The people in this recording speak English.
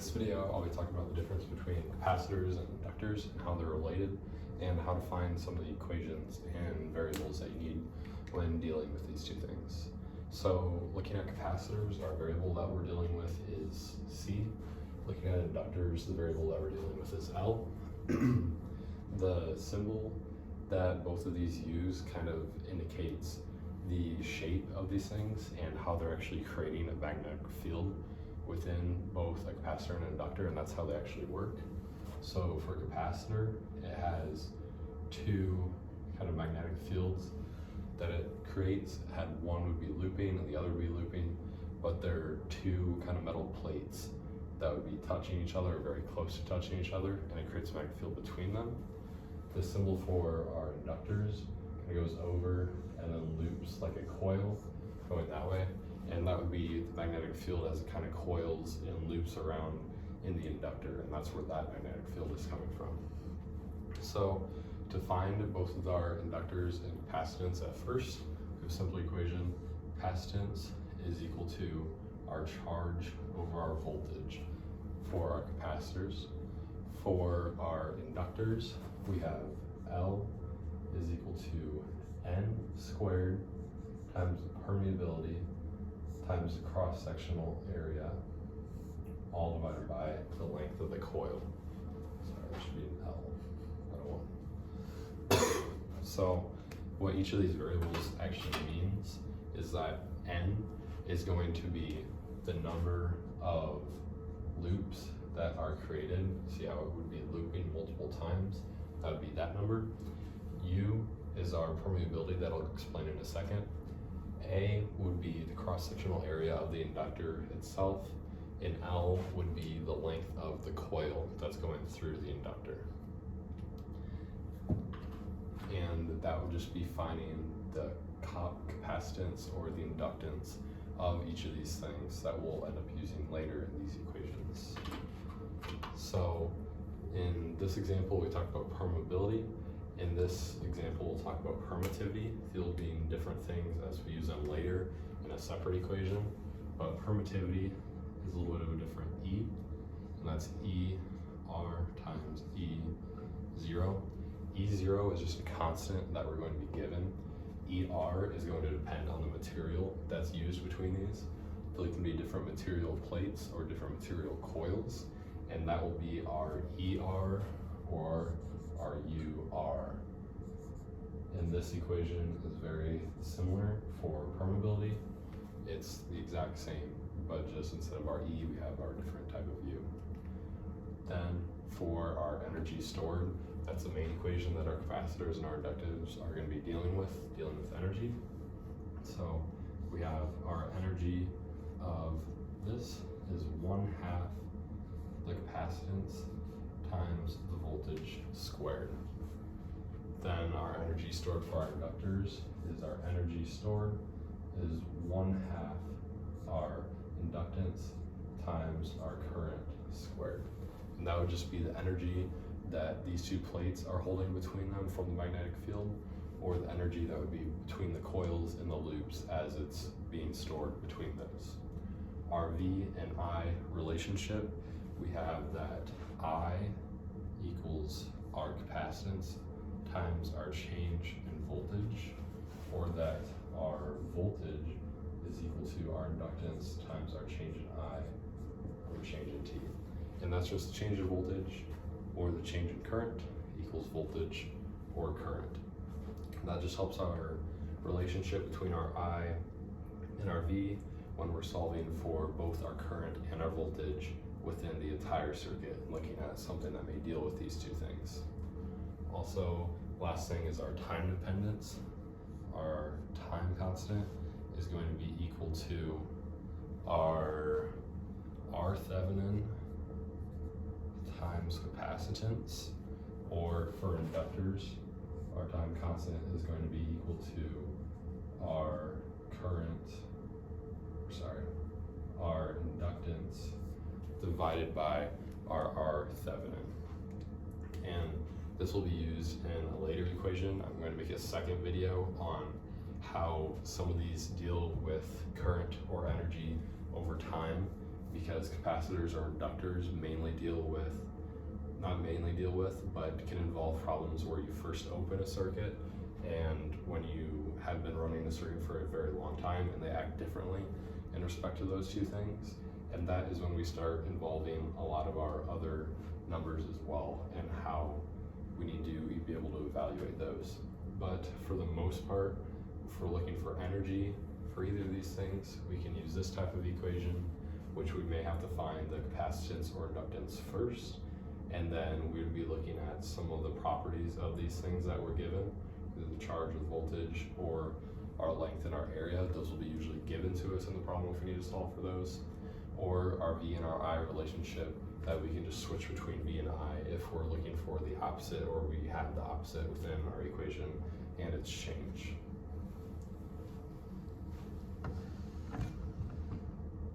this video, I'll be talking about the difference between capacitors and inductors and how they're related, and how to find some of the equations and variables that you need when dealing with these two things. So looking at capacitors, our variable that we're dealing with is C. Looking at inductors, the variable that we're dealing with is L. The symbol that both of these use kind of indicates the shape of these things and how they're actually creating a magnetic field within both a capacitor and an inductor, and that's how they actually work. So for a capacitor, it has two kind of magnetic fields that it creates. One would be looping and the other would be looping, but they're two kind of metal plates that would be touching each other or very close to touching each other, and it creates a magnetic field between them. The symbol for our inductors kind of goes over and then loops like a coil going that way, and that would be the magnetic field as it kind of coils and loops around in the inductor, and that's where that magnetic field is coming from. So to find both of our inductors and capacitance at first, we have a simple equation. Capacitance is equal to our charge over our voltage for our capacitors. For our inductors, we have L is equal to N squared times the permeability times the cross-sectional area, all divided by the length of the coil. Sorry, that should be an L, not a 1. So what each of these variables actually means is that N is going to be the number of loops that are created. See how it would be looping multiple times? That would be that number. U is our permeability that I'll explain in a second. A would be the cross-sectional area of the inductor itself, and L would be the length of the coil that's going through the inductor. And that would just be finding the capacitance or the inductance of each of these things that we'll end up using later in these equations. So in this example, we talked about permeability. In this example, we'll talk about permittivity, field being different things as we use them later in a separate equation. But permittivity is a little bit of a different E, and that's ER times E0. E0 is just a constant that we're going to be given. ER is going to depend on the material that's used between these. So it can be different material plates or different material coils, and that will be our ER or our UR. And this equation is very similar for permeability. It's the exact same, but just instead of our E, we have our different type of U. Then for our energy stored, that's the main equation that our capacitors and our inductors are going to be dealing with energy. So we have our energy of this is 1/2 the capacitance times the voltage squared. Then our energy stored for our inductors is our energy stored is 1/2 our inductance times our current squared. And that would just be the energy that these two plates are holding between them from the magnetic field, or the energy that would be between the coils and the loops as it's being stored between those. Our V and I relationship, we have that I equals our capacitance times our change in voltage, or that our voltage is equal to our inductance times our change in I, or change in T. And that's just the change in voltage or the change in current equals voltage or current. And that just helps our relationship between our I and our V when we're solving for both our current and our voltage within the entire circuit, looking at something that may deal with these two things. Also, last thing is our time dependence. Our time constant is going to be equal to our R Thevenin times capacitance, or for inductors, our time constant is going to be equal to our our inductance divided by our R Thevenin. And this will be used in a later equation. I'm going to make a second video on how some of these deal with current or energy over time because capacitors or inductors but can involve problems where you first open a circuit, and when you have been running the circuit for a very long time and they act differently in respect to those two things. And that is when we start involving a lot of our other numbers as well, and how we need to be able to evaluate those. But for the most part, if we're looking for energy for either of these things, we can use this type of equation, which we may have to find the capacitance or inductance first, and then we would be looking at some of the properties of these things that were given, either the charge or the voltage or our length and our area. Those will be usually given to us in the problem if we need to solve for those, or our V and our I relationship, that we can just switch between V and I if we're looking for the opposite, or we have the opposite within our equation and its change.